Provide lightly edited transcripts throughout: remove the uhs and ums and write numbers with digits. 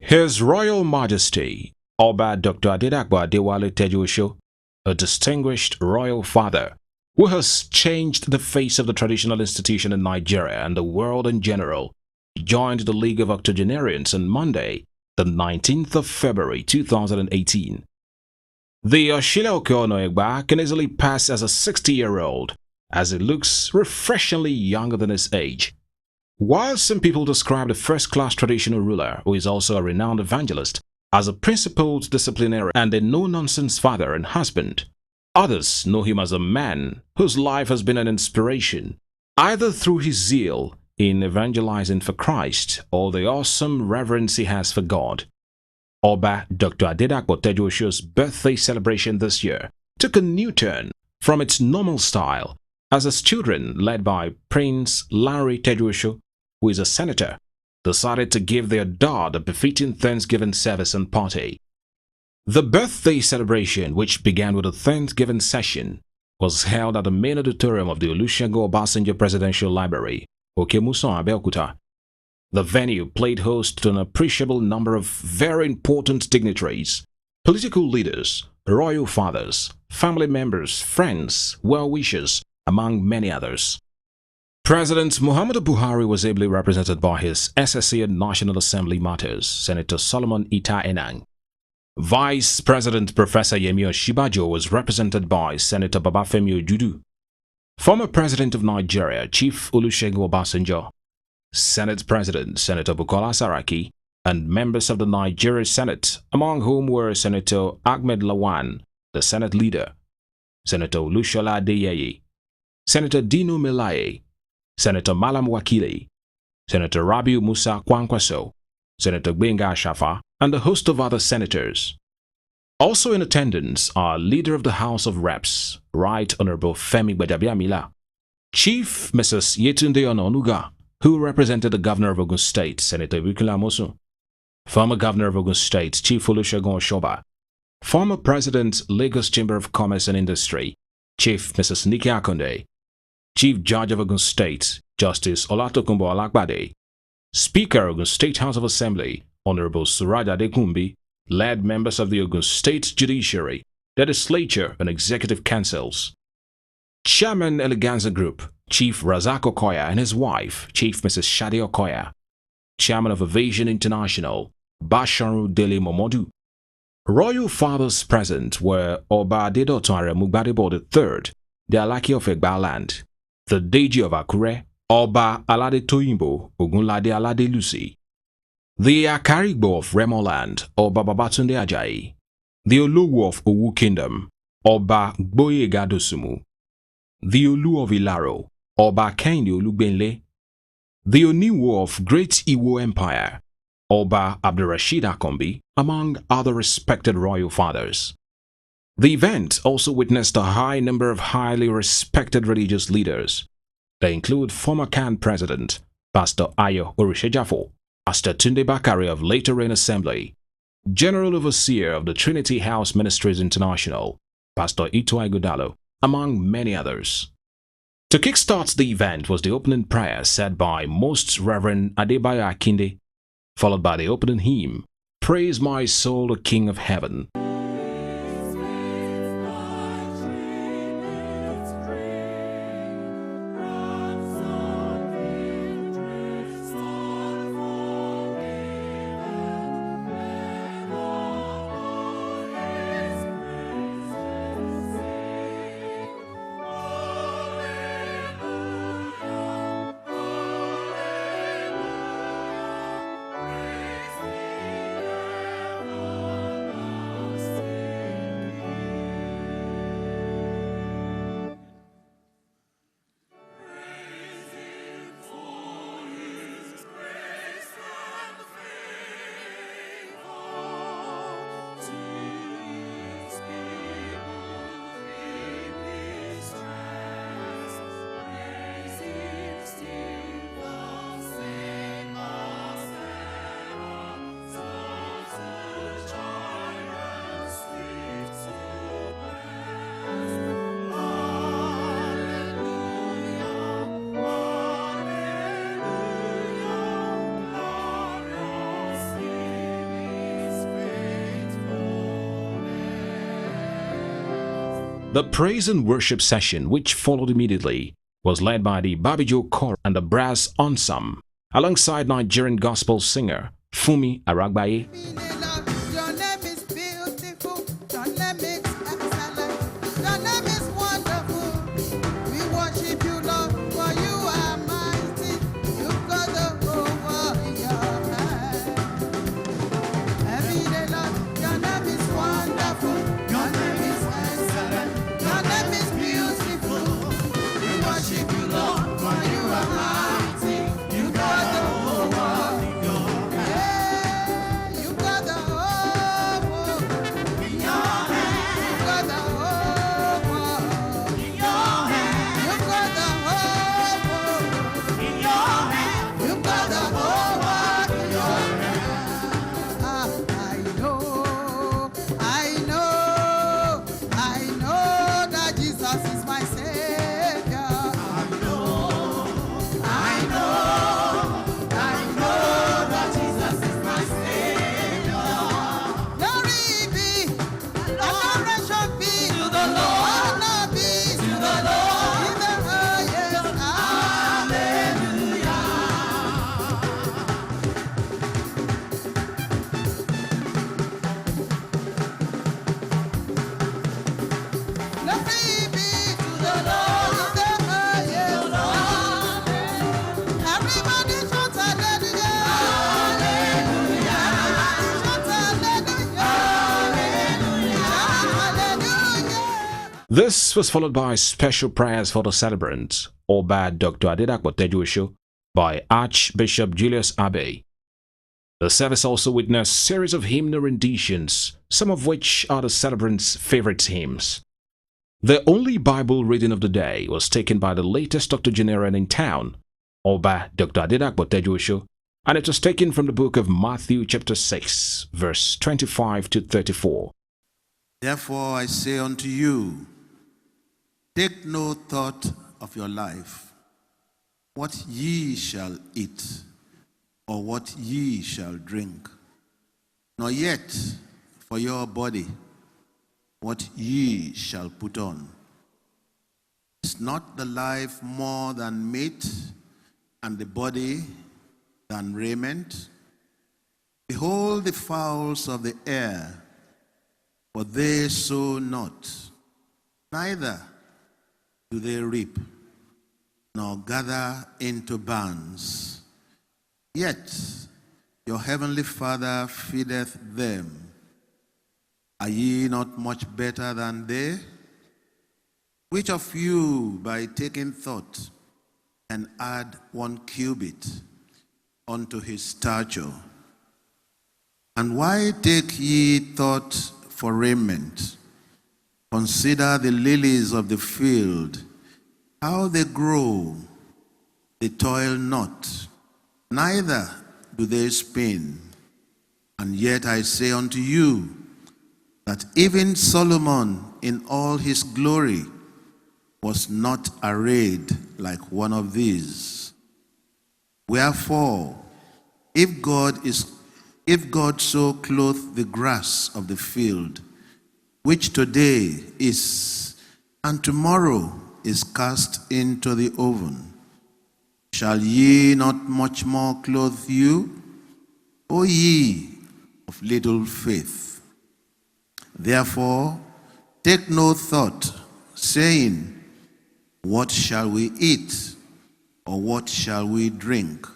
His Royal Majesty, Oba Dr. Adedapo Adewale Tejuoso, a distinguished royal father who has changed the face of the traditional institution in Nigeria and the world in general, joined the League of Octogenarians on Monday, the 19th of February 2018. The Oshile Okeonoegba can easily pass as a 60-year-old, as he looks refreshingly younger than his age. While some people describe the first-class traditional ruler, who is also a renowned evangelist, as a principled disciplinarian and a no-nonsense father and husband, others know him as a man whose life has been an inspiration, either through his zeal in evangelizing for Christ or the awesome reverence he has for God. Oba Dr. Adedapo Tejuoso's birthday celebration this year took a new turn from its normal style, as his children, led by Prince Larry Tejuoso, who is a senator, decided to give their dad a befitting Thanksgiving service and party. The birthday celebration, which began with a Thanksgiving session, was held at the main auditorium of the Olusegun Obasanjo Presidential Library, Okemusan, Abeokuta. The venue played host to an appreciable number of very important dignitaries, political leaders, royal fathers, family members, friends, well-wishers, among many others. President Muhammadu Buhari was ably represented by his SSC and National Assembly Matters, Senator Solomon Ita Enang. Vice President Professor Yemi Osinbajo was represented by Senator Babafemi Ojudu. Former President of Nigeria, Chief Olusegun Obasanjo, Senate President Senator Bukola Saraki, and members of the Nigeria Senate, among whom were Senator Ahmed Lawan, the Senate leader, Senator Olushola Adeyeye, Senator Dino Melaye, Senator Malam Wakili, Senator Rabiu Musa Kwankwaso, Senator Gbenga Ashafa, and a host of other senators. Also in attendance are Leader of the House of Reps, Right Honorable Femi Gbajabiamila, Chief Mrs. Yetunde Ononuga, who represented the Governor of Ogun State, Senator Ibukile Amosun, former Governor of Ogun State, Chief Olusegun Oshoba, former President, Lagos Chamber of Commerce and Industry, Chief Mrs. Nike Akonde, Chief Judge of Ogun State, Justice Olatokunbo Olakbade, Speaker Ogun State House of Assembly, Honorable Suraj Adekunbi, led members of the Ogun State Judiciary, Legislature and Executive Councils. Chairman Eleganza Group, Chief Razak Okoya and his wife, Chief Mrs. Shade Okoya. Chairman of Aviation International, Basharu Dele Momodu. Royal fathers present were Oba Adedato Aremu Gbadebo III, the Alaki of Egbaland, the Deji of Akure, Oba Alade Toyimbo Ogunlade Alade Lucy, the Akarigbo of Remoland, Oba Babatunde Ajayi, the Oluwo of Owu Kingdom, Oba Gboyega Dosumu, the Olu of Ilaro, Oba Kehinde Olugbenle, the Oniwo of Great Iwo Empire, Oba Abdurrashid Akombi, among other respected royal fathers. The event also witnessed a high number of highly respected religious leaders. They include former CAN President, Pastor Ayo Orishejafo, Pastor Tunde Bakare of Later Rain Assembly, General Overseer of the Trinity House Ministries International, Pastor Ito Ighodalo, among many others. To kickstart the event was the opening prayer said by Most Reverend Adebayo Akinde, followed by the opening hymn, Praise My Soul, O King of Heaven. The praise and worship session, which followed immediately, was led by the Babijo Choir and the Brass Ensemble, alongside Nigerian gospel singer Fumi Aragbaye. Your name is beautiful, your name is excellent, your name is wonderful. We worship you, Lord, for you are mighty. You've got the whole world in your hand. Every day, Lord, your name is wonderful, your name is excellent, your name is beautiful. We worship you, Lord, for you are mighty. You've got the whole world in your hand. You got the whole world in your hand. You got the whole world in your hand. You got the whole world in your hand. You got the whole world in your hand. I know that Jesus is my Savior. I know that Jesus is my Savior. Glory be, adoration be to the Lord, honor be to the Lord in the highest. Hallelujah. Glory be to the Lord in the highest. Everybody shout hallelujah. Hallelujah. Everybody shout hallelujah. Hallelujah. This was followed by special prayers for the celebrant, Oba Dr. Adedapo Tejuoso, by Archbishop Julius Abbey. The service also witnessed a series of hymnal renditions, some of which are the celebrant's favorite hymns. The only Bible reading of the day was taken by the latest Octogenarian in town, Oba Dr. Adedapo Tejuoso, and it was taken from the book of Matthew chapter 6, verse 25 to 34. Therefore I say unto you, take no thought of your life, what ye shall eat, or what ye shall drink, nor yet for your body, what ye shall put on. Is not the life more than meat, and the body than raiment? Behold the fowls of the air, for they sow not, neither do they reap, nor gather into barns. Yet your heavenly Father feedeth them. Are ye not much better than they? Which of you, by taking thought, can add 1 cubit unto his stature? And why take ye thought for raiment? Consider the lilies of the field, how they grow. They toil not, neither do they spin. And yet I say unto you, that even Solomon in all his glory was not arrayed like one of these. Wherefore, if God so clothe the grass of the field, which today is, and tomorrow is cast into the oven, shall ye not much more clothe you, O ye of little faith? Therefore, take no thought, saying, what shall we eat, or what shall we drink,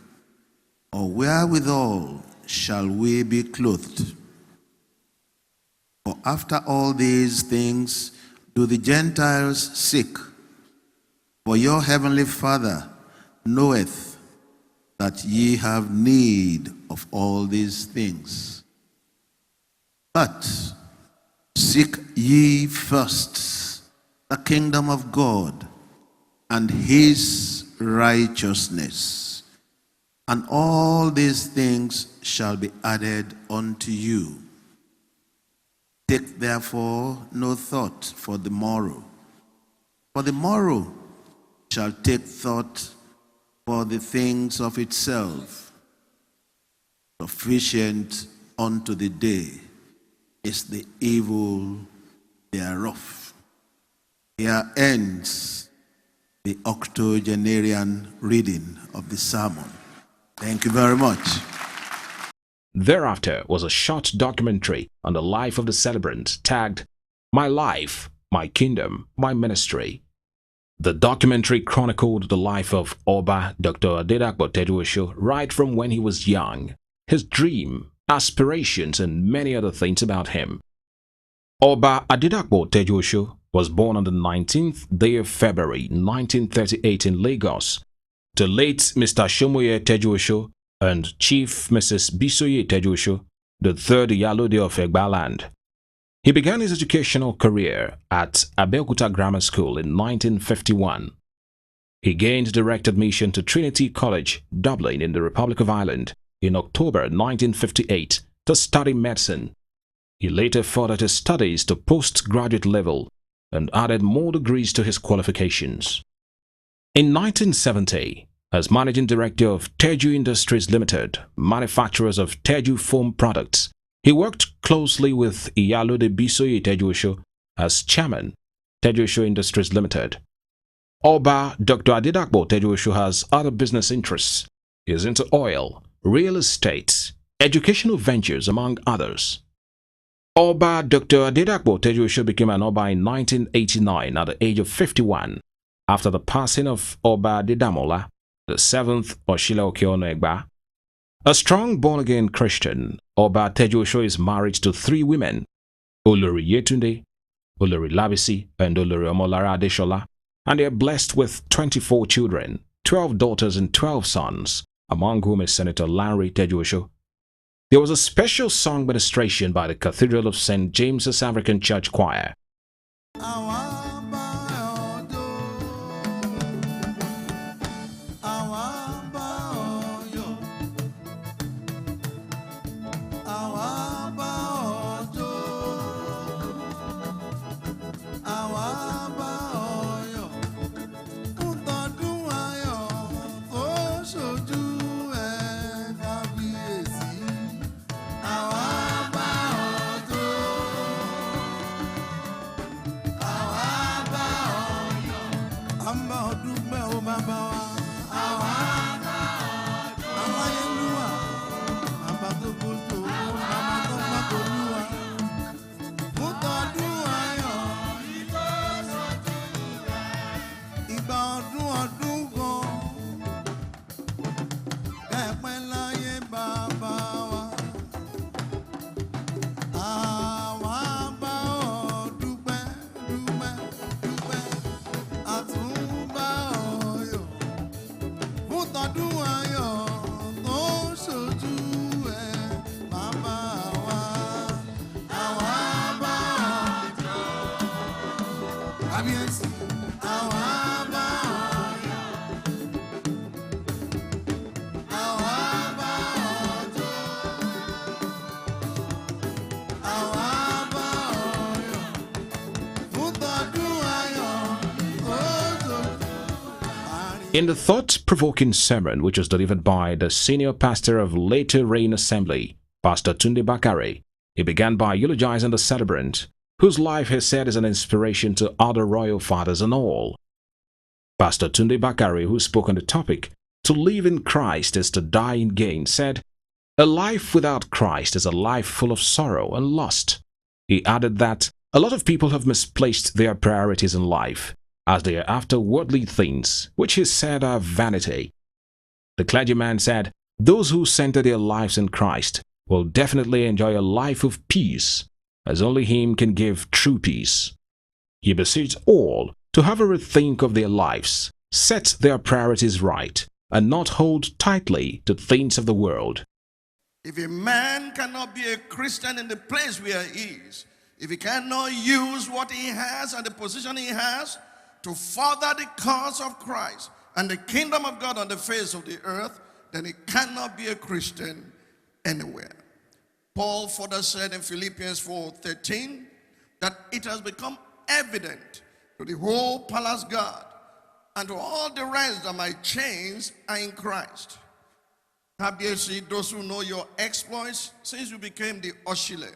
or wherewithal shall we be clothed? For after all these things do the Gentiles seek. For your heavenly Father knoweth that ye have need of all these things. But seek ye first the kingdom of God and his righteousness, and all these things shall be added unto you. Take therefore no thought for the morrow shall take thought for the things of itself. Sufficient unto the day is the evil thereof. Here ends the Octogenarian reading of the sermon. Thank you very much. Thereafter was a short documentary on the life of the celebrant tagged My Life, My Kingdom, My Ministry. The documentary chronicled the life of Oba Dr. Adedapo Tejuoso right from when he was young, his dream, aspirations, and many other things about him. Oba Adedapo Tejuoso was born on the 19th day of February 1938 in Lagos to late Mr. Shomoye Tejuoso and Chief Mrs. Bisoye Tejuoso, the third Iyalode of Egbaland. He began his educational career at Abeokuta Grammar School in 1951. He gained direct admission to Trinity College, Dublin in the Republic of Ireland in October 1958 to study medicine. He later furthered his studies to postgraduate level and added more degrees to his qualifications. In 1970, as Managing Director of Teju Industries Limited, manufacturers of Teju foam products, he worked closely with Iyalode Bisoye Tejuoso as Chairman, Tejuoso Industries Limited. Oba Dr. Adedapo Tejuoso has other business interests. He is into oil, real estate, educational ventures, among others. Oba Dr. Adedapo Tejuoso became an Oba in 1989 at the age of 51 after the passing of Oba Adedamola, the seventh Oshile Okeono-Egba. A strong born-again Christian, Oba Tejuoso is married to 3 women, Olori Yetunde, Olori Labisi, and Olori Omolara Adeshola, and they are blessed with 24 children, 12 daughters and 12 sons, among whom is Senator Larry Tejuoso. There was a special song ministration by the Cathedral of St. James's African Church Choir. In the thought-provoking sermon which was delivered by the senior pastor of Later Rain Assembly, Pastor Tunde Bakare, he began by eulogizing the celebrant, whose life he said is an inspiration to other royal fathers and all. Pastor Tunde Bakare, who spoke on the topic, "To live in Christ is to die in gain," said, "A life without Christ is a life full of sorrow and lust." He added that a lot of people have misplaced their priorities in life, as they are after worldly things, which he said are vanity. The clergyman said, "Those who center their lives in Christ will definitely enjoy a life of peace, as only Him can give true peace." He beseeched all to have a rethink of their lives, set their priorities right, and not hold tightly to things of the world. If a man cannot be a Christian in the place where he is, if he cannot use what he has and the position he has to further the cause of Christ and the kingdom of God on the face of the earth, then he cannot be a Christian anywhere. Paul further said in Philippians 4:13 that it has become evident to the whole palace guard and to all the rest that my chains are in Christ. Obviously, those who know your exploits since you became the Oshile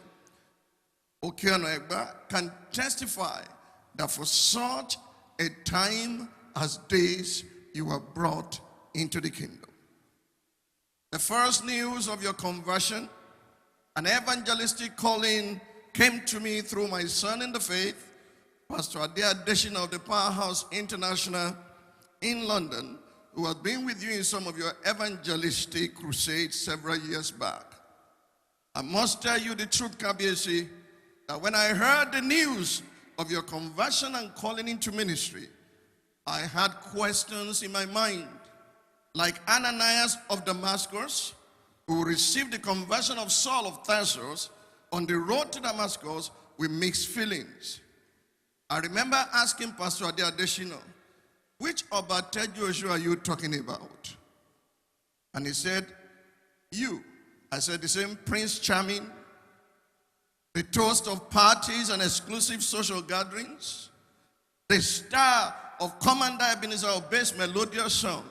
Okeono-Egba can testify that for such a time as this you were brought into the kingdom. The first news of your conversion, an evangelistic calling, came to me through my son in the faith, Pastor Adedapo of the Powerhouse International in London, who had been with you in some of your evangelistic crusades several years back. I must tell you the truth, Kabiesi, that when I heard the news of your conversion and calling into ministry, I had questions in my mind, like Ananias of Damascus, who received the conversion of Saul of Tarsus on the road to Damascus with mixed feelings. I remember asking Pastor Adedapo, which about Tejuoso are you talking about? And he said, you. I said, the same Prince Charming, the toast of parties and exclusive social gatherings, the star of Commander Ebenezer Obey's melodious song,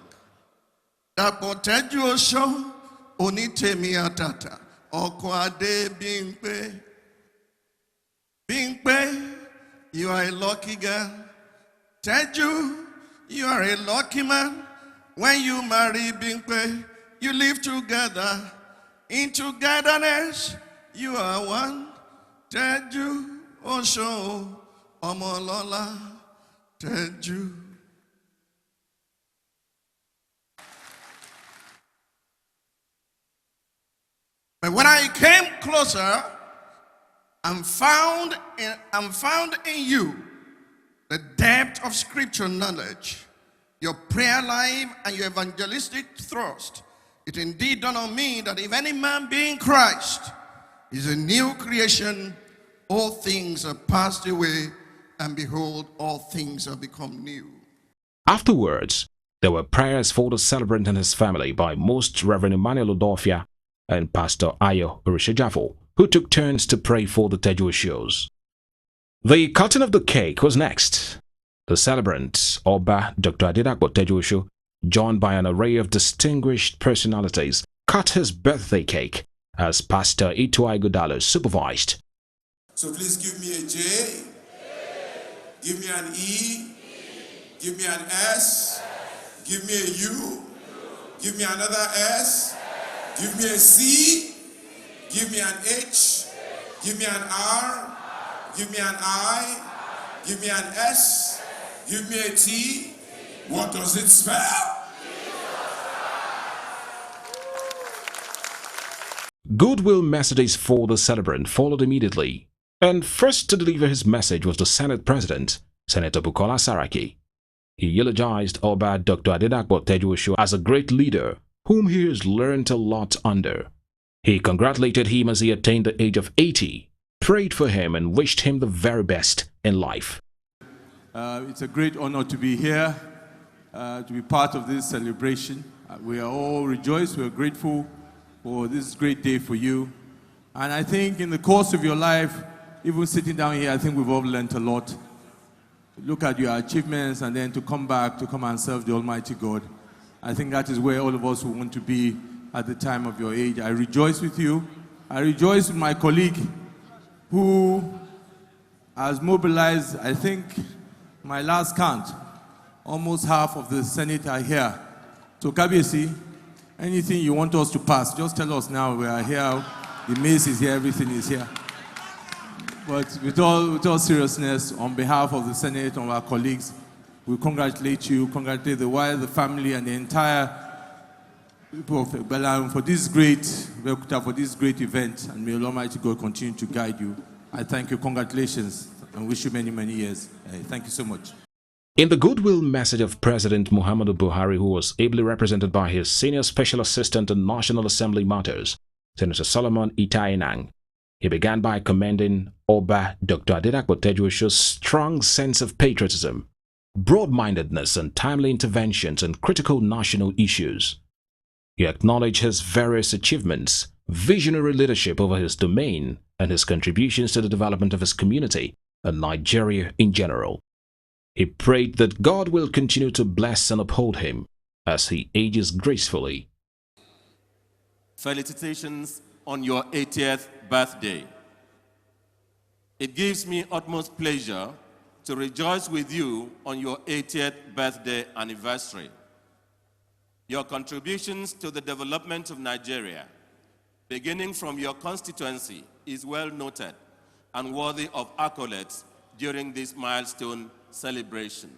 Dapo Tejuoso onitemi atata, okwade bingpe. Bingpe, you are a lucky girl. Teju, you are a lucky man. When you marry Bingpe, you live together. In togetherness, you are one. Teju, Osho, Omolola, Teju. But when I came closer, I'm found in you the depth of scripture knowledge, your prayer life, and your evangelistic thrust. It indeed dawned on me that if any man be in Christ is a new creation, all things are passed away, and behold, all things have become new. Afterwards, there were prayers for the celebrant and his family by Most Reverend Emmanuel Odofia and Pastor Ayo Orishajafo, who took turns to pray for the Tejuosos. The cutting of the cake was next. The celebrant, Oba Dr. Adedapo Tejuoso, joined by an array of distinguished personalities, cut his birthday cake as Pastor Ituai Godalo supervised. So please give me a J, give me an E, give me an S, give me a U, give me another S, give me a C, give me an H, give me an R, give me an I, give me an S, give me a T. What does it spell? Goodwill messages for the celebrant followed immediately, and first to deliver his message was the Senate President, Senator Bukola Saraki. He eulogized Oba Dr. Adedapo Tejuoso as a great leader whom he has learned a lot under. He congratulated him as he attained the age of 80, prayed for him, and wished him the very best in life. It's a great honor to be here, to be part of this celebration. We are all rejoiced, we are grateful for this great day for you. And I think in the course of your life, even sitting down here, I think we've all learned a lot. Look at your achievements and then to come back, to come and serve the Almighty God. I think that is where all of us will want to be at the time of your age. I rejoice with you. I rejoice with my colleague who has mobilized, I think, my last count, almost half of the Senate are here. So Kabiesi, anything you want us to pass, just tell us now. We are here, the mace is here, everything is here. But with all seriousness, on behalf of the Senate and our colleagues, we congratulate you, congratulate the wife, the family, and the entire people of Belam for this great event, and may Almighty God continue to guide you. I thank you, congratulations, and wish you many, many years. Thank you so much. In the goodwill message of President Muhammadu Buhari, who was ably represented by his senior special assistant on National Assembly matters, Senator Solomon Itainang, he began by commending Oba Dr. Adedapo Tejuoso's strong sense of patriotism, broad-mindedness, and timely interventions on critical national issues. He acknowledged his various achievements, visionary leadership over his domain, and his contributions to the development of his community and Nigeria in general. He prayed that God will continue to bless and uphold him as he ages gracefully. Felicitations on your 80th birthday. It gives me utmost pleasure to rejoice with you on your 80th birthday anniversary. Your contributions to the development of Nigeria, beginning from your constituency, is well noted and worthy of accolades during this milestone celebration.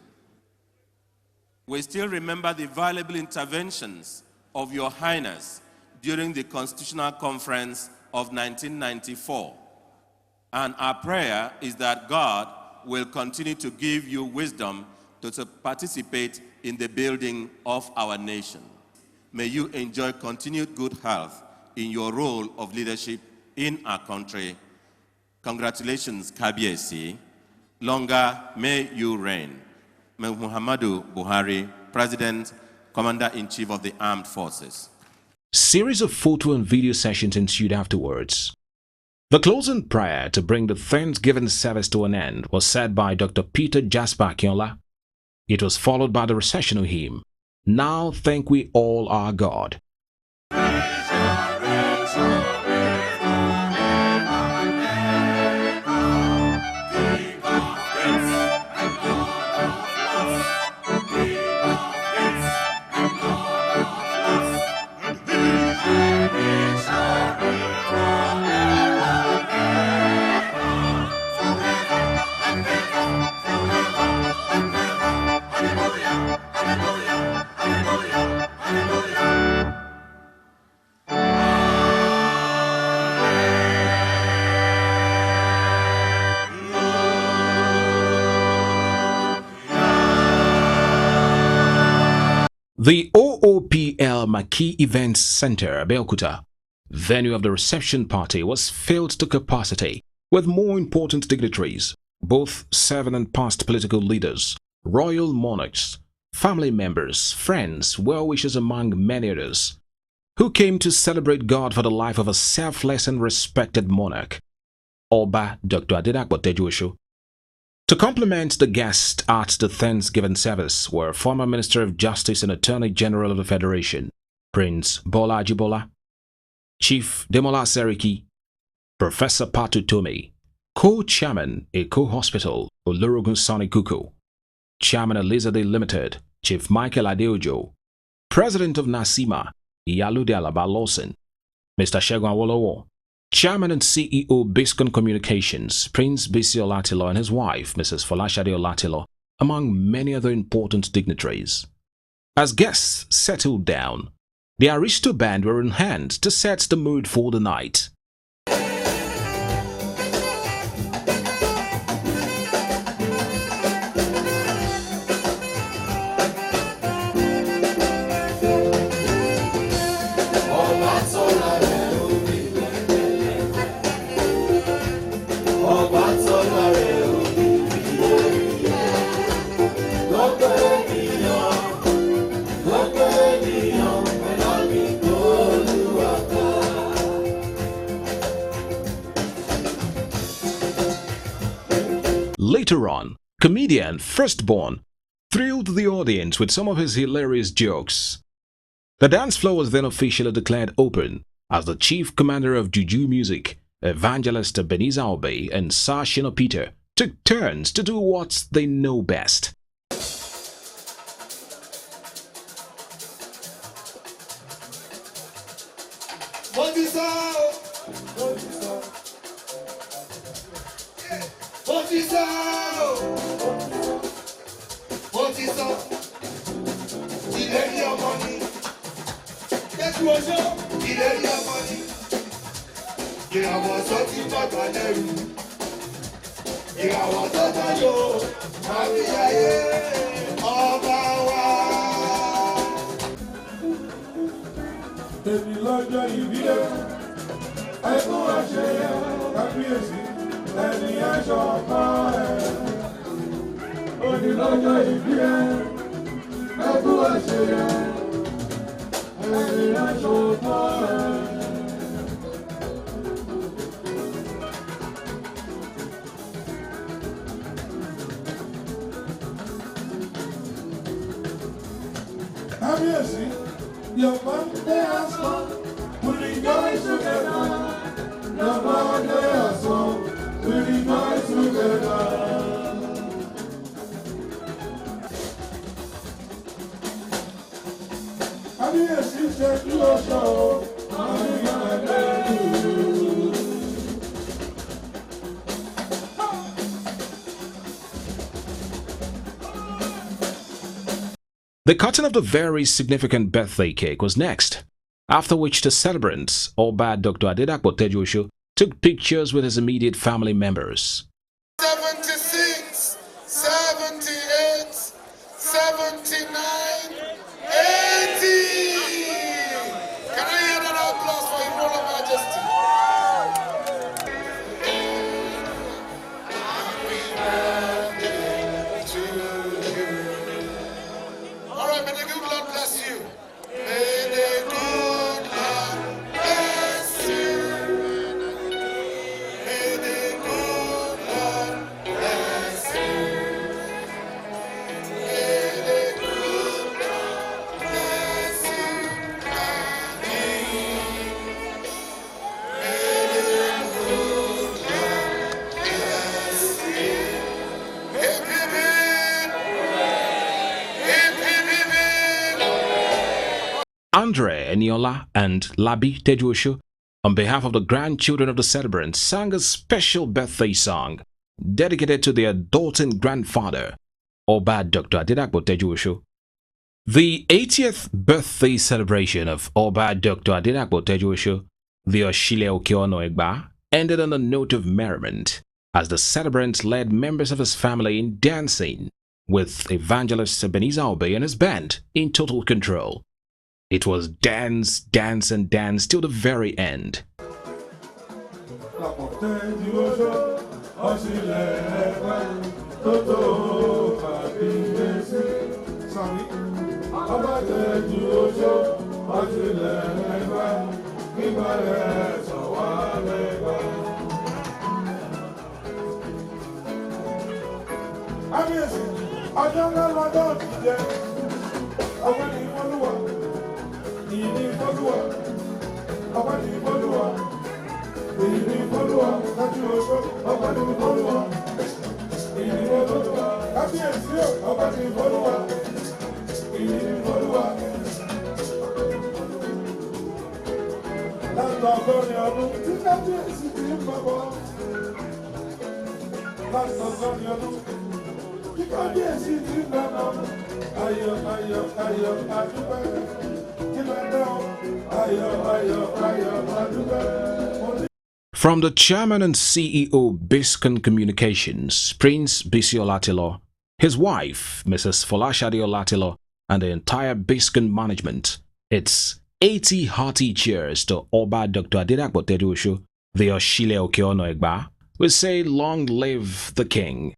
We still remember the valuable interventions of Your Highness during the Constitutional Conference of 1994. And our prayer is that God will continue to give you wisdom to participate in the building of our nation. May you enjoy continued good health in your role of leadership in our country. Congratulations, Kabiesi. Longer may you reign. May Muhammadu Buhari, President, Commander-in-Chief of the Armed Forces. Series of photo and video sessions ensued afterwards. The closing prayer to bring the Thanksgiving service to an end was said by Dr. Peter Jasper Akinola. It was followed by the recessional hymn, "Now Thank We All Our God." The OOPL Marquee Events Center, Abeokuta, venue of the reception party, was filled to capacity with more important dignitaries, both serving and past political leaders, royal monarchs, family members, friends, well-wishers among many others, who came to celebrate God for the life of a selfless and respected monarch, Oba Dr. Adedapo Tejuoso. To complement the guests at the Thanksgiving service were former Minister of Justice and Attorney General of the Federation, Prince Bola Ajibola, Chief Demola Seriki, Professor Patu Tome, Co-Chairman Eko Hospital, Olorogun Sani Kuku, Chairman Elizade Limited, Chief Michael Adeojo, President of Nasima, Iyalude Alaba Lawson, Mr. Shegun Awolowo, Chairman and CEO Biscon Communications, Prince Bisi Olatilo and his wife, Mrs. Folashade Olatilo, among many other important dignitaries. As guests settled down, the Aristo Band were in hand to set the mood for the night. Later on, comedian Firstborn thrilled the audience with some of his hilarious jokes. The dance floor was then officially declared open as the chief commander of Juju Music, Evangelist Ebenezer Obey and Sir Shino Peter took turns to do what they know best. Lọ́jọ́ ìbí ẹ̀ ẹ̀kún àṣeyẹ kábíyèsí ẹni aṣọ ọ̀pá ẹ̀. Òní lọ́jọ́ ìbí ẹ̀ ẹ̀kún àṣeyẹ ẹni aṣọ ọ̀pá ẹ̀. Kábíyèsí. Your birthday has come, we rejoice together. Your birthday has come, we rejoice together. Kábíyèsí Tejuoso, The cutting of the very significant birthday cake was next, after which the celebrant, Oba Dr. Adedapo Tejuoso, took pictures with his immediate family members. 76, 78, 79, 80. Can I hear an applause for His Royal Majesty? Happy birthday to you. All right, may the good Lord bless you. May the good Lord bless you. May the good Lord bless you. May the good Lord bless you. May the good Lord bless you. Hip, hip, hip. Hip, hip, hip, hip. Andre Eniola and Labi Tejuoso, on behalf of the grandchildren of the celebrant, sang a special birthday song dedicated to their doting grandfather, Oba Dr. Adedapo Tejuoso. The 80th birthday celebration of Oba Dr. Adedapo Tejuoso, the Oshile Okeono, ended on a note of merriment as the celebrant led members of his family in dancing, with evangelist Ebenezer Obey and his band in total control. It was dance, dance, and dance till the very end. From the chairman and CEO Biscon Communications, Prince Bisi Olatilo, his wife, Mrs. Folashade Olatilo, and the entire Biscon management, it's 80 hearty cheers to Oba Dr. Adedapo Tejuoso, the Oshile Okeono Egba. We say long live the king.